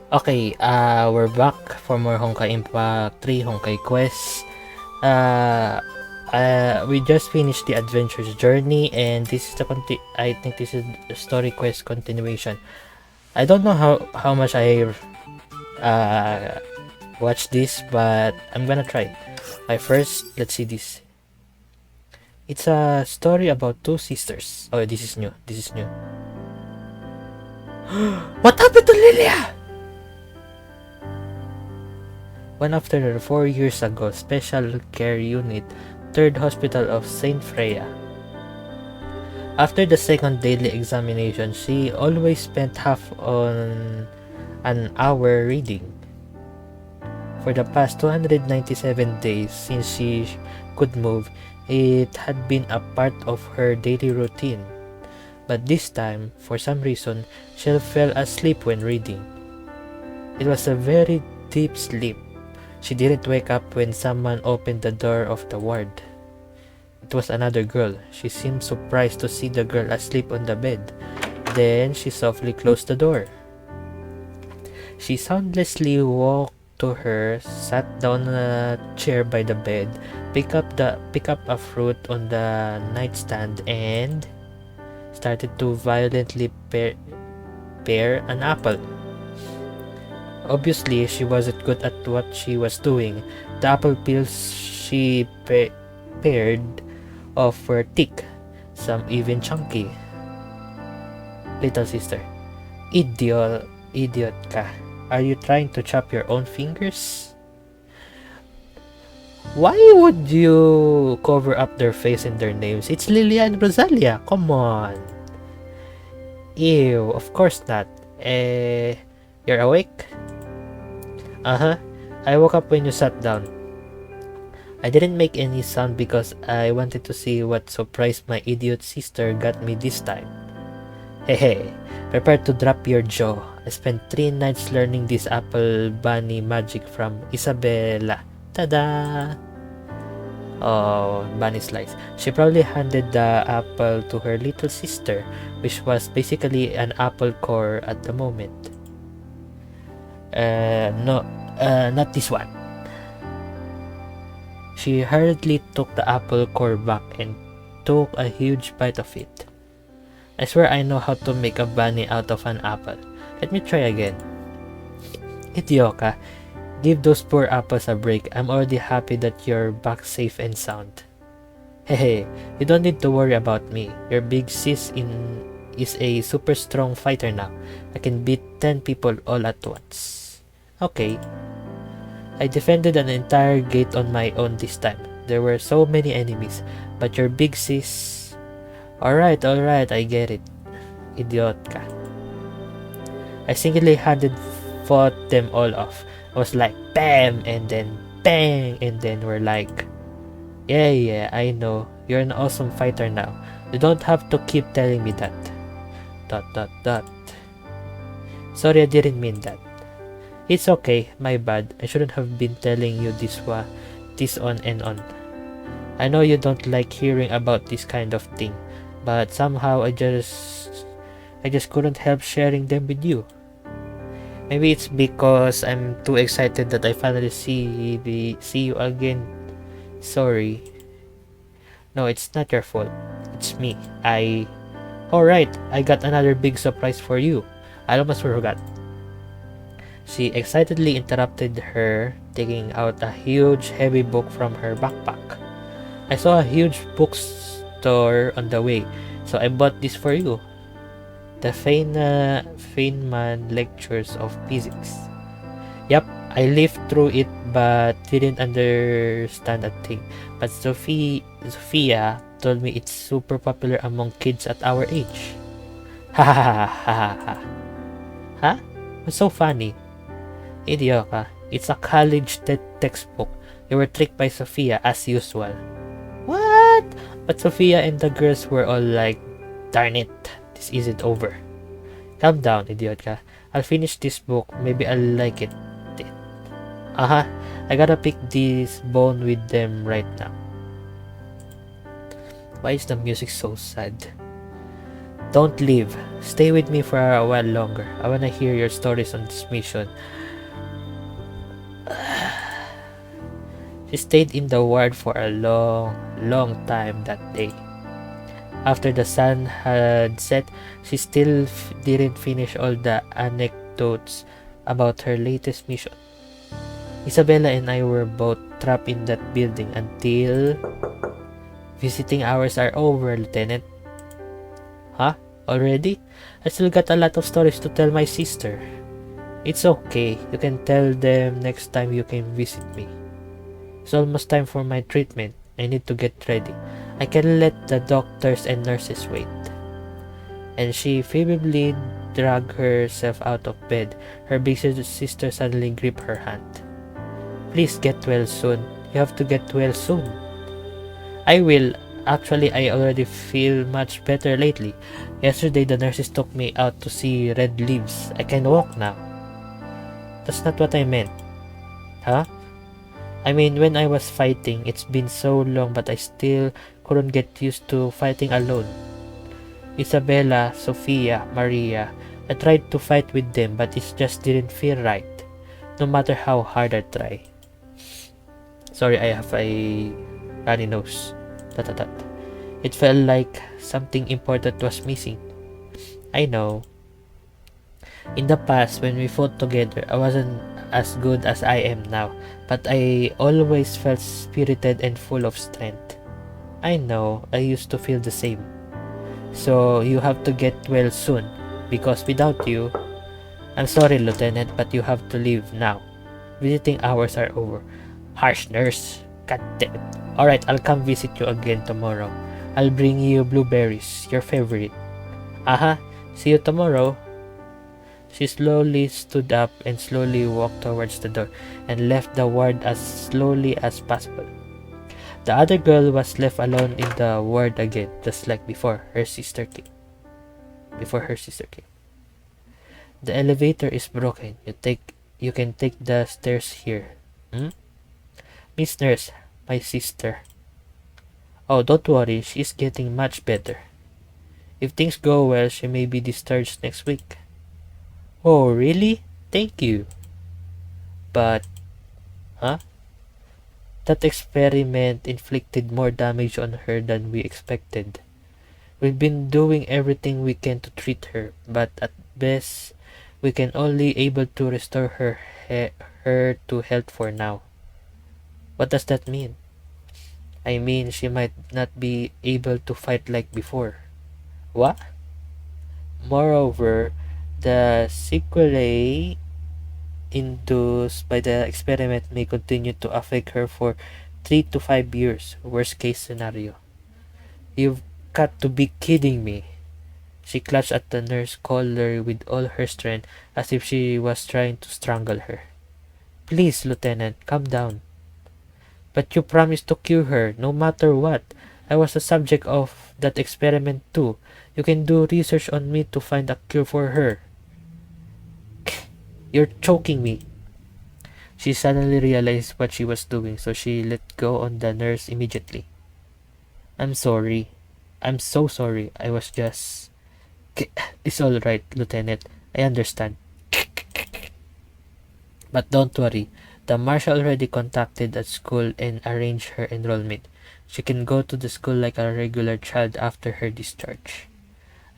Okay, we're back for more Honkai Impact 3 Honkai Quest. We just finished the adventure's journey, and this is I think this is the story quest continuation. I don't know how much I watched this, but I'm gonna try. First, let's see this. It's a story about two sisters. Oh, this is new. This is new. What happened to Lilia? One after 4 years ago, Special Care Unit, 3rd Hospital of Saint Freya. After the second daily examination, she always spent half on an hour reading. For the past 297 days since she could move, it had been a part of her daily routine. But this time, for some reason, she fell asleep when reading. It was a very deep sleep. She didn't wake up when someone opened the door of the ward. It was another girl. She seemed surprised to see the girl asleep on the bed. Then she softly closed the door. She soundlessly walked to her, sat down on a chair by the bed, picked up a fruit on the nightstand, and started to violently pare an apple. Obviously, she wasn't good at what she was doing. The apple peels she pared off were thick, some even chunky. Little sister, idiot ka. Are you trying to chop your own fingers? Why would you cover up their face and their names? It's Lilia and Rosalia. Come on. Ew, of course not. You're awake? Uh-huh. I woke up when you sat down. I didn't make any sound because I wanted to see what surprise my idiot sister got me this time. Hey, prepare to drop your jaw. I spent 3 nights learning this apple bunny magic from Isabella. Tada! Oh, bunny slice. She probably handed the apple to her little sister, which was basically an apple core at the moment. No, not this one. She hurriedly took the apple core back and took a huge bite of it. I swear I know how to make a bunny out of an apple. Let me try again. Idioka, give those poor apples a break. I'm already happy that you're back safe and sound. Hey, you don't need to worry about me. Your big sis is a super strong fighter now. I can beat 10 people all at once. Okay. I defended an entire gate on my own this time. There were so many enemies, but your big sis... Alright, I get it. Idiot ka. I single-handed fought them all off. I was like, BAM! And then, BANG! And then we're like, yeah, I know. You're an awesome fighter now. You don't have to keep telling me that. ... Sorry, I didn't mean that. It's okay, my bad. I shouldn't have been telling you this on and on. I know you don't like hearing about this kind of thing, but somehow I just couldn't help sharing them with you. Maybe it's because I'm too excited that I finally see you again. Sorry. No, it's not your fault. It's me. Alright, I got another big surprise for you. I almost forgot. She excitedly interrupted her, taking out a huge, heavy book from her backpack. I saw a huge bookstore on the way, so I bought this for you. The Feynman Lectures of Physics. Yep, I lived through it but didn't understand a thing. But Sophia told me it's super popular among kids at our age. Ha ha ha ha ha. Huh? What's so funny? Idioka, it's a college textbook. You were tricked by Sophia as usual. What? But Sophia and the girls were all like, darn it, this isn't over. Calm down, idiotka. I'll finish this book. Maybe I'll like it. Uh-huh. I gotta pick this bone with them right now. Why is the music so sad? Don't leave. Stay with me for a while longer. I wanna hear your stories on this mission. She stayed in the ward for a long time that day. After the sun had set, she still didn't finish all the anecdotes about her latest mission. Isabella and I were both trapped in that building until visiting hours are over, Lieutenant. Huh? Already? I still got a lot of stories to tell my sister. It's okay. You can tell them next time you can visit me. It's almost time for my treatment. I need to get ready. I can let the doctors and nurses wait. And she feebly dragged herself out of bed. Her big sister suddenly gripped her hand. Please get well soon. You have to get well soon. I will. Actually, I already feel much better lately. Yesterday, the nurses took me out to see red leaves. I can walk now. That's not what I meant. Huh? I mean, when I was fighting, it's been so long but I still couldn't get used to fighting alone. Isabella, Sofia, Maria, I tried to fight with them but it just didn't feel right. No matter how hard I try. Sorry, I have a runny nose. It felt like something important was missing. I know. In the past, when we fought together, I wasn't as good as I am now, but I always felt spirited and full of strength. I know, I used to feel the same. So, you have to get well soon, because without you, I'm sorry, Lieutenant, but you have to leave now. Visiting hours are over. Harsh nurse. God damn it. Alright, I'll come visit you again tomorrow. I'll bring you blueberries, your favorite. See you tomorrow. She slowly stood up and slowly walked towards the door and left the ward as slowly as possible. The other girl was left alone in the ward again, just like before her sister came. The elevator is broken. You can take the stairs here. Miss Nurse, my sister. Oh, don't worry, she's getting much better. If things go well, she may be discharged next week. Oh, really? Thank you. But, that experiment inflicted more damage on her than we expected. We've been doing everything we can to treat her, but at best, we can only able to restore her to health for now. What does that mean? I mean, she might not be able to fight like before. What? Moreover, the sequelae induced by the experiment may continue to affect her for 3 to 5 years, worst case scenario. You've got to be kidding me. She clutched at the nurse's collar with all her strength as if she was trying to strangle her. Please, Lieutenant, calm down. But you promised to cure her, no matter what. I was the subject of that experiment too. You can do research on me to find a cure for her. You're choking me. She suddenly realized what she was doing, so she let go on the nurse immediately. I'm sorry. I'm so sorry. I was just... It's alright, Lieutenant. I understand. But don't worry. The marshal already contacted the school and arranged her enrollment. She can go to the school like a regular child after her discharge.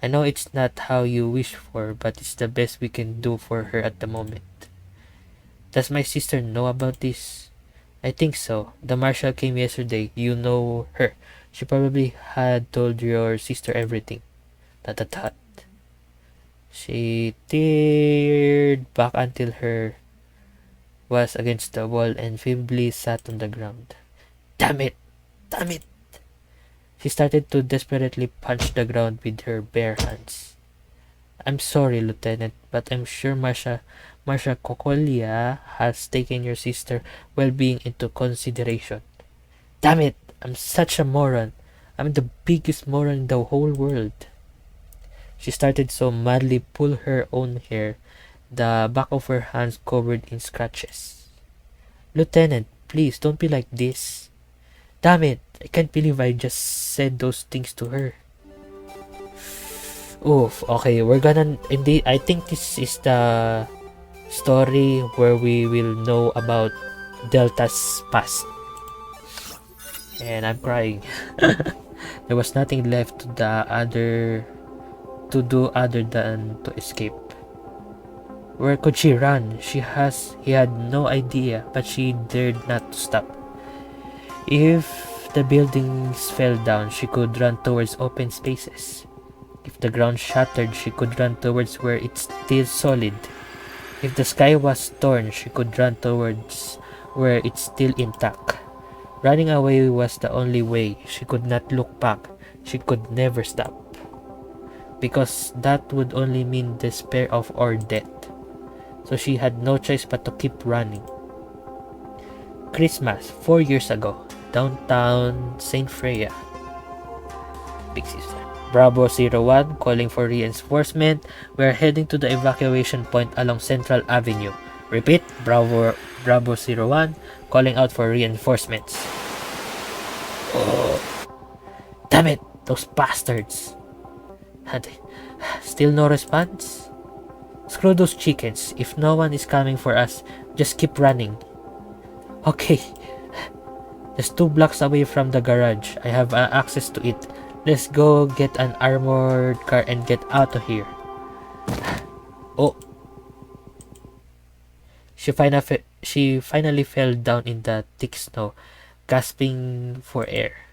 I know it's not how you wish for, but it's the best we can do for her at the moment. Does my sister know about this? I think so. The marshal came yesterday. You know her. She probably had told your sister everything. Tatatat. She teared back until her was against the wall and feebly sat on the ground. Damn it! Damn it! She started to desperately punch the ground with her bare hands. I'm sorry, Lieutenant, but I'm sure Marsha Kokolia has taken your sister's well-being into consideration. Damn it! I'm such a moron. I'm the biggest moron in the whole world. She started so madly pull her own hair, the back of her hands covered in scratches. Lieutenant, please don't be like this. Damn it, I can't believe I just said those things to her. Oof, okay, we're gonna indeed. I think this is the story where we will know about Delta's past. And I'm crying. There was nothing left to do other than to escape. Where could she run? He had no idea, but she dared not to stop. If the buildings fell down, she could run towards open spaces. If the ground shattered, she could run towards where it's still solid. If the sky was torn, she could run towards where it's still intact. Running away was the only way. She could not look back. She could never stop. Because that would only mean despair or death. So she had no choice but to keep running. Christmas, 4 years ago, downtown St. Freya. Big sister. Bravo 01 calling for reinforcement. We are heading to the evacuation point along Central Avenue. Repeat, Bravo 01 calling out for reinforcements. Oh, damn it, those bastards. Still no response? Screw those chickens. If no one is coming for us, just keep running. Okay. Just 2 blocks away from the garage. I have access to it. Let's go get an armored car and get out of here. Oh. She finally fell down in the thick snow, gasping for air.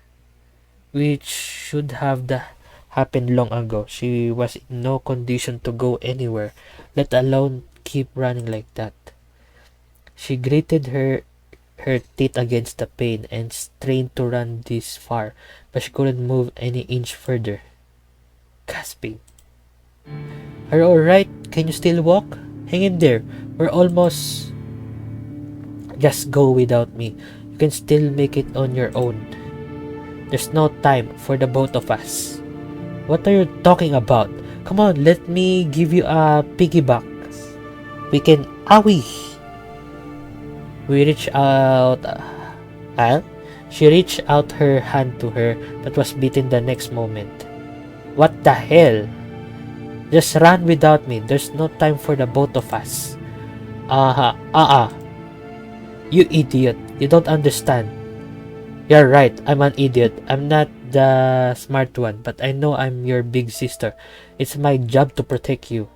Which should have happened long ago. She was in no condition to go anywhere, let alone keep running like that. She gritted her teeth against the pain and strained to run this far, but she couldn't move any inch further. Gasping. Are you alright? Can you still walk? Hang in there. We're almost... Just go without me. You can still make it on your own. There's no time for the both of us. What are you talking about? Come on, let me give you a piggyback. We can... Owie! We reached out... She reached out her hand to her, but was beaten the next moment. What the hell? Just run without me. There's no time for the both of us. You idiot. You don't understand. You're right. I'm an idiot. I'm not the smart one, but I know I'm your big sister. It's my job to protect you.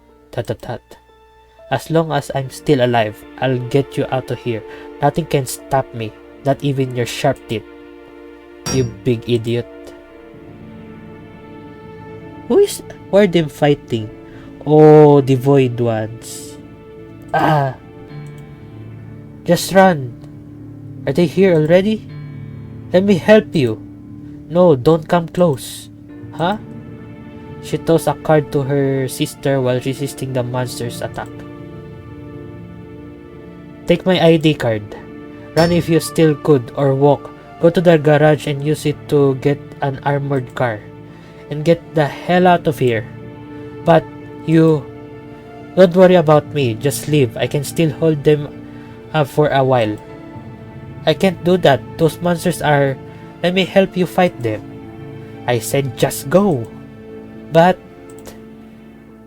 As long as I'm still alive, I'll get you out of here. Nothing can stop me. Not even your sharp teeth. You big idiot. Who are them fighting? Oh, the void ones. Just run. Are they here already? Let me help you. No, don't come close. Huh? She tossed a card to her sister while resisting the monster's attack. Take my ID card. Run if you still could, or walk. Go to the garage and use it to get an armored car. And get the hell out of here. But you... Don't worry about me, just leave. I can still hold them up for a while. I can't do that. Those monsters are... Let me help you fight them. I said just go. But...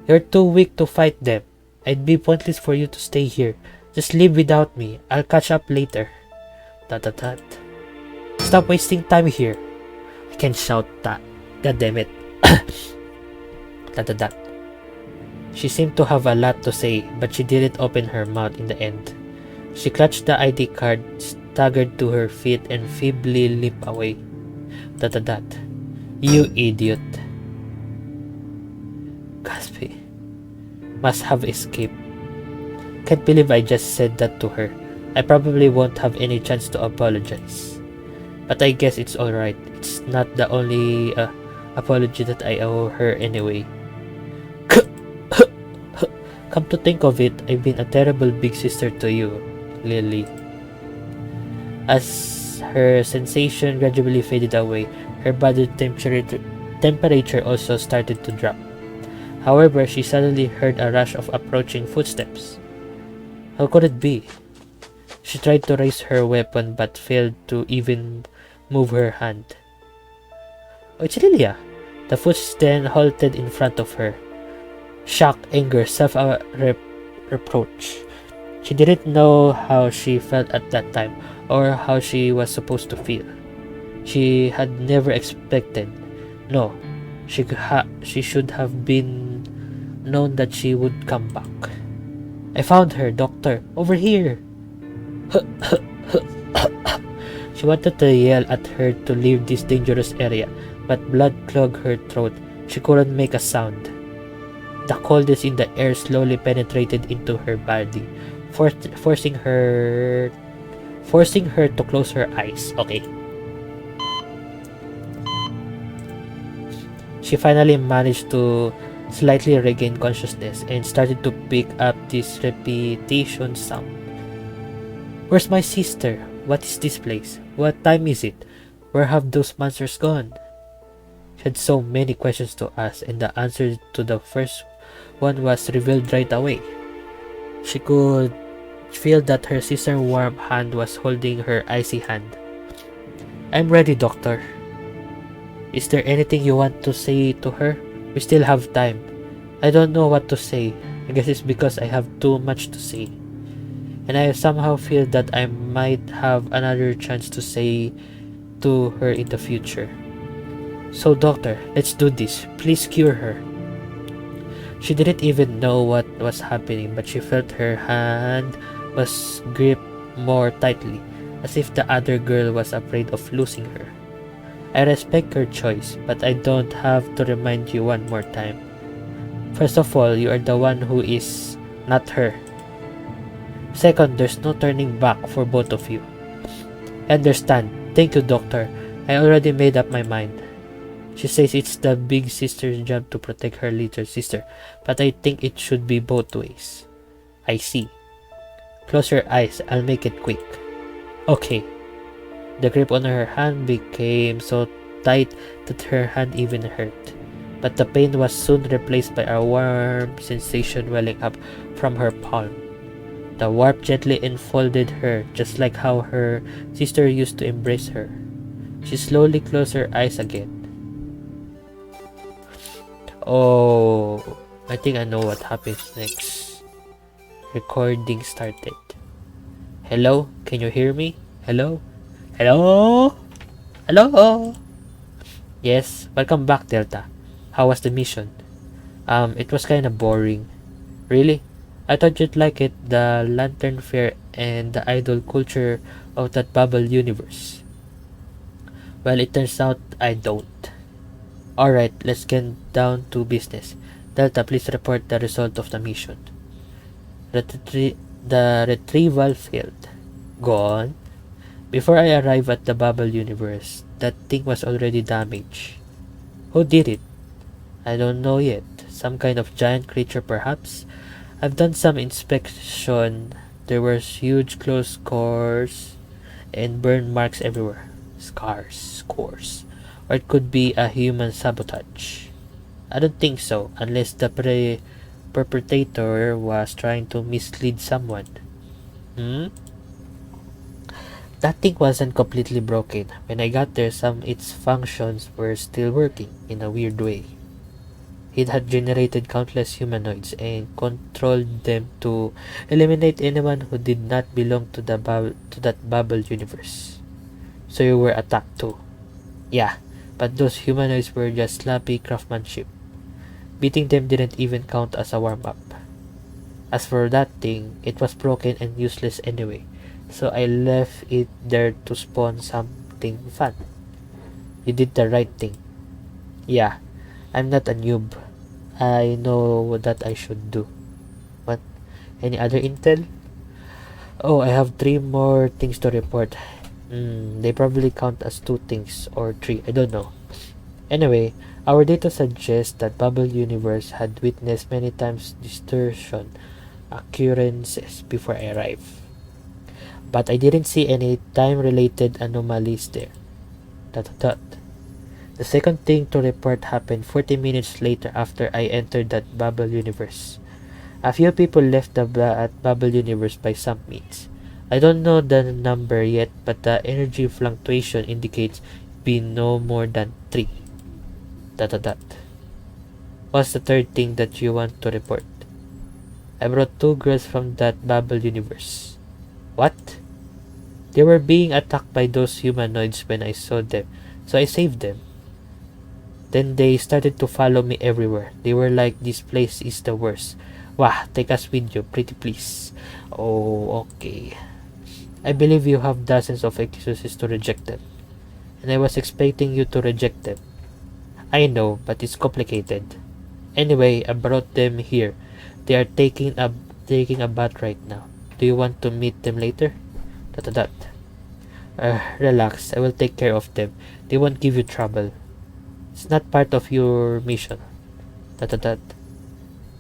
You're too weak to fight them. It'd be pointless for you to stay here. Just leave without me. I'll catch up later. Stop wasting time here. I can't shout that. God damn it. She seemed to have a lot to say, but she didn't open her mouth in the end. She clutched the ID card, staggered to her feet, and feebly limped away. You idiot. Gaspy. Must have escaped. Can't believe I just said that to her. I probably won't have any chance to apologize. But I guess it's alright. It's not the only apology that I owe her anyway. Come to think of it, I've been a terrible big sister to you, Lily. As her sensation gradually faded away, her body temperature also started to drop. However, she suddenly heard a rush of approaching footsteps. How could it be? She tried to raise her weapon but failed to even move her hand. Oh, it's Lilia. The footsteps then halted in front of her. Shock, anger, self-reproach. She didn't know how she felt at that time, or how she was supposed to feel. She had never expected. No, she should have been known that she would come back. I found her, doctor. Over here. She wanted to yell at her to leave this dangerous area, but blood clogged her throat. She couldn't make a sound. The coldness in the air slowly penetrated into her body, forcing her to close her eyes. Okay. She finally managed to slightly regain consciousness and started to pick up this repetition sound. Where's my sister? What is this place? What time is it? Where have those monsters gone? She had so many questions to ask, and the answer to the first one was revealed right away. She could feel that her sister's warm hand was holding her icy hand. I'm ready, doctor. Is there anything you want to say to her? We still have time. I don't know what to say. I guess it's because I have too much to say. And I somehow feel that I might have another chance to say to her in the future. So doctor, let's do this. Please cure her. She didn't even know what was happening, but she felt her hand was gripped more tightly, as if the other girl was afraid of losing her. I respect her choice, but I don't have to remind you one more time. First of all, you are the one who is, not her. Second, there's no turning back for both of you. I understand. Thank you, doctor. I already made up my mind. She says it's the big sister's job to protect her little sister, but I think it should be both ways. I see. Close your eyes. I'll make it quick. Okay. The grip on her hand became so tight that her hand even hurt. But the pain was soon replaced by a warm sensation welling up from her palm. The warmth gently enfolded her, just like how her sister used to embrace her. She slowly closed her eyes again. Oh, I think I know what happens next. Recording started. Hello? Can you hear me? Hello? Hello? Hello? Yes, welcome back, Delta. How was the mission? It was kinda boring. Really? I thought you'd like it, the lantern fair and the idol culture of that bubble universe. Well, it turns out I don't. Alright, let's get down to business. Delta, please report the result of the mission. The retrieval failed. Gone? Before I arrived at the bubble universe, that thing was already damaged. Who did it? I don't know yet. Some kind of giant creature, perhaps? I've done some inspection. There were huge close scores and burn marks everywhere. Scores. Or it could be a human sabotage. I don't think so, unless the perpetrator was trying to mislead someone. That thing wasn't completely broken. When I got there, some its functions were still working in a weird way. It had generated countless humanoids and controlled them to eliminate anyone who did not belong to that bubble universe. So you were attacked too. Yeah, but those humanoids were just sloppy craftsmanship. Beating them didn't even count as a warm-up. As for that thing, it was broken and useless anyway, so I left it there to spawn something fun. You did the right thing. Yeah, I'm not a noob. I know what I should do. What? Any other intel? Oh, I have 3 more things to report. They probably count as 2 things or 3, I don't know. Anyway, our data suggests that Bubble Universe had witnessed many times distortion occurrences before I arrived. But I didn't see any time-related anomalies there. ... The second thing to report happened 40 minutes later after I entered that Bubble Universe. A few people left the Bubble Universe by some means. I don't know the number yet, but the energy fluctuation indicates be no more than 3. Dot dot dot. What's the third thing that you want to report? I brought 2 girls from that Babel universe. What? They were being attacked by those humanoids when I saw them, so I saved them. Then they started to follow me everywhere. They were like, this place is the worst. Wah, take us with you, pretty please. Oh, okay. I believe you have dozens of excuses to reject them. And I was expecting you to reject them. I know, but it's complicated. Anyway, I brought them here. They are taking a bath right now. Do you want to meet them later? Dot dot dot. Relax, I will take care of them. They won't give you trouble. It's not part of your mission. Dot dot dot.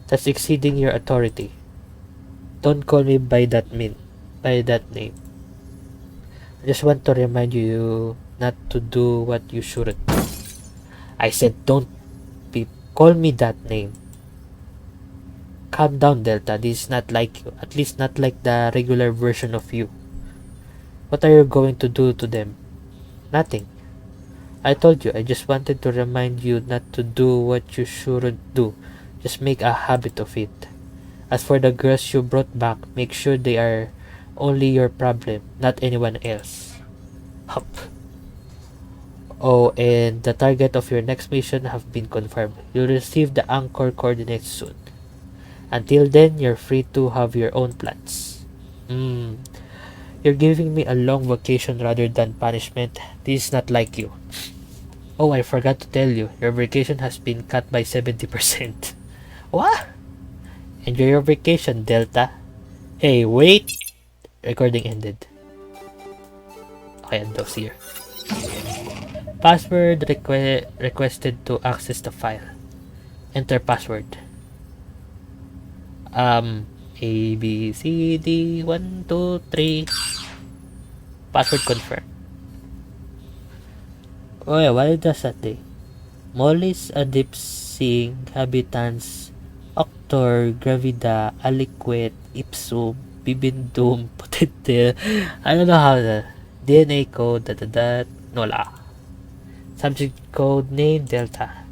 That's exceeding your authority. Don't call me by that name. I just want to remind you not to do what you shouldn't. I said don't call me that name. Calm down, Delta. This is not like you. At least not like the regular version of you. What are you going to do to them? Nothing. I told you, I just wanted to remind you not to do what you shouldn't do. Just make a habit of it. As for the girls you brought back, make sure they are only your problem, not anyone else. Hup. Oh, and the target of your next mission have been confirmed. You'll receive the anchor coordinates soon. Until then, you're free to have your own plans. You're giving me a long vacation rather than punishment. This is not like you. Oh, I forgot to tell you, your vacation has been cut by 70%. What? Enjoy your vacation, Delta. Hey, wait! Recording ended. Okay, undoes here. Password requested to access the file. Enter password. A, B, C, D, 1, 2, 3. Password confirmed. Oh yeah, what does that say? Mollis adipsing habitans octor gravida aliquet ipsum bibindum potente. I don't know how the DNA code nola. Subject code name Delta.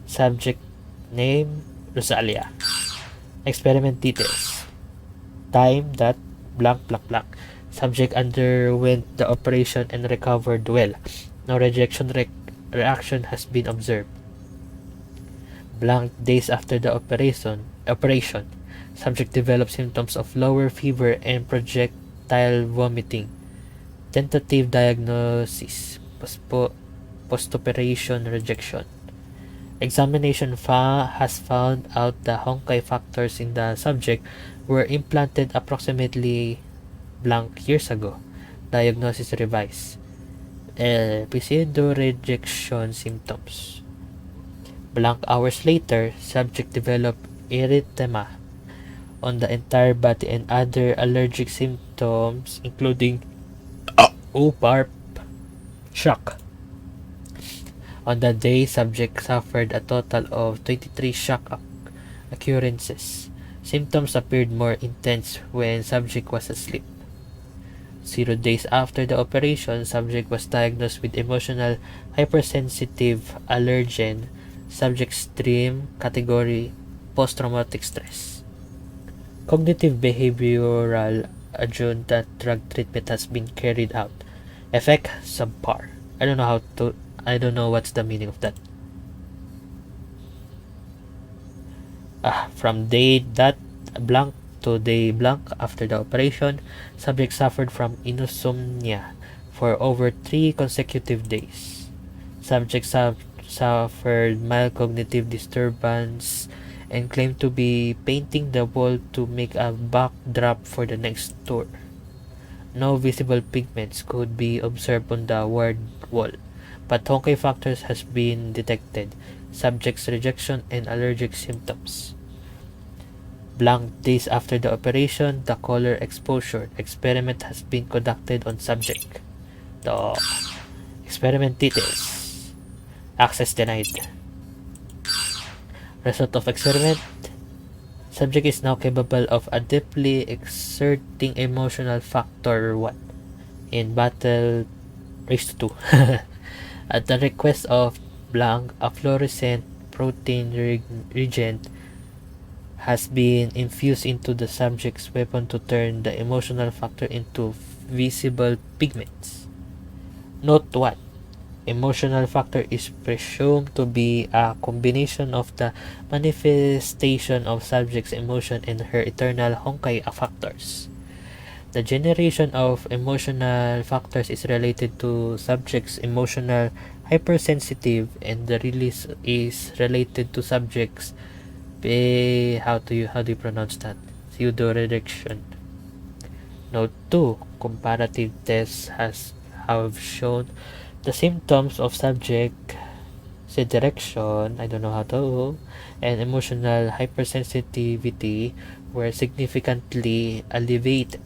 Subject name Rosalia. Experiment details. Time that blank blank blank. Subject underwent the operation and recovered well. No rejection reaction has been observed. Blank days after the operation. Subject developed symptoms of lower fever and projectile vomiting. Tentative diagnosis. Post-operation rejection. Examination has found out the Honkai factors in the subject were implanted approximately blank years ago. Diagnosis revised. Pseudo rejection symptoms. Blank hours later, subject developed erythema on the entire body and other allergic symptoms including shock. On that day, subject suffered a total of 23 shock occurrences. Symptoms appeared more intense when subject was asleep. 0 days after the operation, subject was diagnosed with emotional hypersensitive allergen, subject stream category post-traumatic stress. Cognitive behavioral adjunct drug treatment has been carried out. Effect subpar. I don't know what's the meaning of that. From day that blank to day blank after the operation, subject suffered from insomnia for over 3 consecutive days. Subject suffered mild cognitive disturbance and claimed to be painting the wall to make a backdrop for the next tour. No visible pigments could be observed on the ward wall, but Honkai factors has been detected. Subject's rejection and allergic symptoms. Blank days after the operation, the color exposure experiment has been conducted on subject. The experiment details. Access denied. Result of experiment. Subject is now capable of adeptly exerting emotional factor 1 in battle raised to 2 at the request of blank, a fluorescent protein reagent has been infused into the subject's weapon to turn the emotional factor into visible pigments. Note 1. Emotional factor is presumed to be a combination of the manifestation of subject's emotion and her internal Honkai factors. The generation of emotional factors is related to subject's emotional hypersensitive, and the release is related to subject's how do you pronounce that? Pseudo reduction. Note 2. Comparative tests have shown the symptoms of subject direction, I don't know how to, and emotional hypersensitivity were significantly alleviated.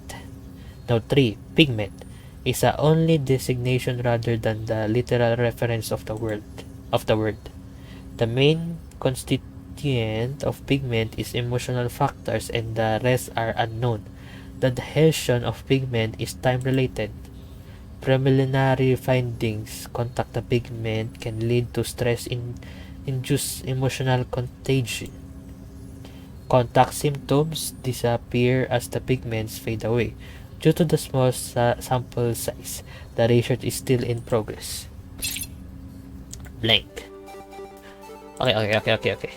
Note 3. Pigment is a only designation rather than the literal reference of the word. The main constituent of pigment is emotional factors, and the rest are unknown. The adhesion of pigment is time-related. Preliminary findings contact the pigment can lead to stress-induced emotional contagion. Contact symptoms disappear as the pigments fade away. Due to the small sample size, the research is still in progress. Blank. Okay.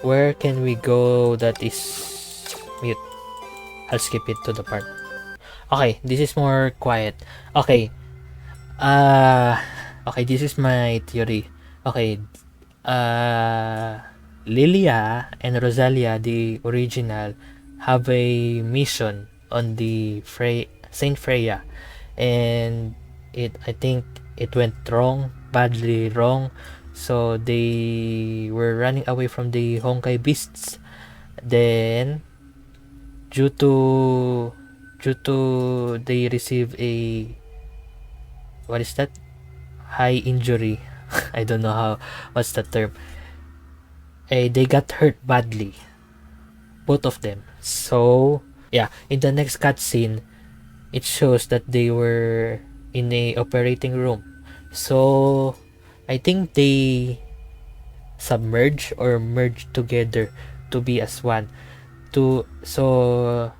Where can we go that is mute? I'll skip it to the part. Okay, this is more quiet. Okay. Okay, this is my theory. Okay. Lilia and Rosalia, the original, have a mission on the Saint Freya, and I think it went wrong, badly wrong. So they were running away from the Honkai beasts. Then due to they receive a, what is that, high injury. I don't know what's the term. They got hurt badly, both of them. So yeah, in the next cutscene, it shows that they were in a operating room. So I think they submerge or merge together to be as one. So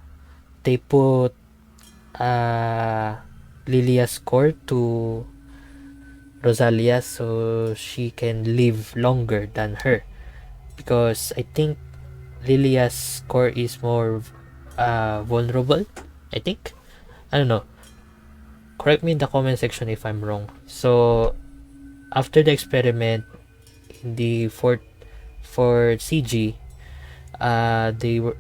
they put Lilia's core to Rosalia so she can live longer than her, because I think Lilia's core is more vulnerable. I think, I don't know, correct me in the comment section if I'm wrong. So after the experiment in the for CG, they were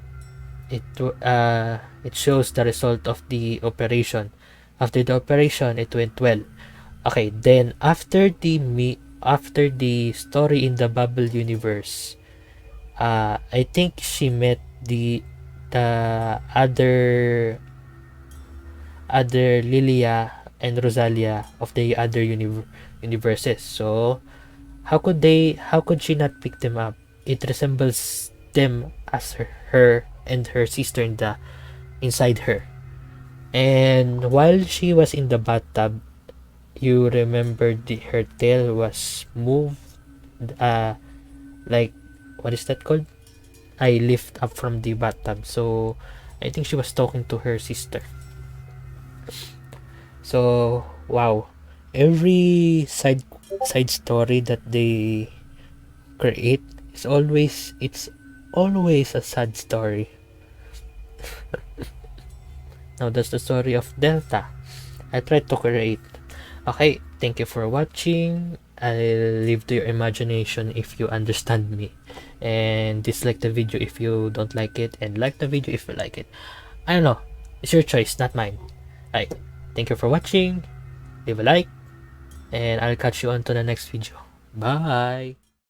it shows the result of the operation. After the operation, it went well. Okay, then after the story in the Bubble universe, I think she met the other Lilia and Rosalia of the other universes. So how could she not pick them up? It resembles them as her and her sister inside her. And while she was in the bathtub, you remember her tail was moved, like, what is that called? I lift up from the bathtub. So I think she was talking to her sister. So wow, every side story that they create is always a sad story. Now that's the story of Delta I tried to create. Okay, thank you for watching. I'll leave to your imagination if you understand me, and dislike the video if you don't like it, and like the video if you like it. I don't know, it's your choice, not mine. Alright, thank you for watching. Leave a like, and I'll catch you on to the next video. Bye.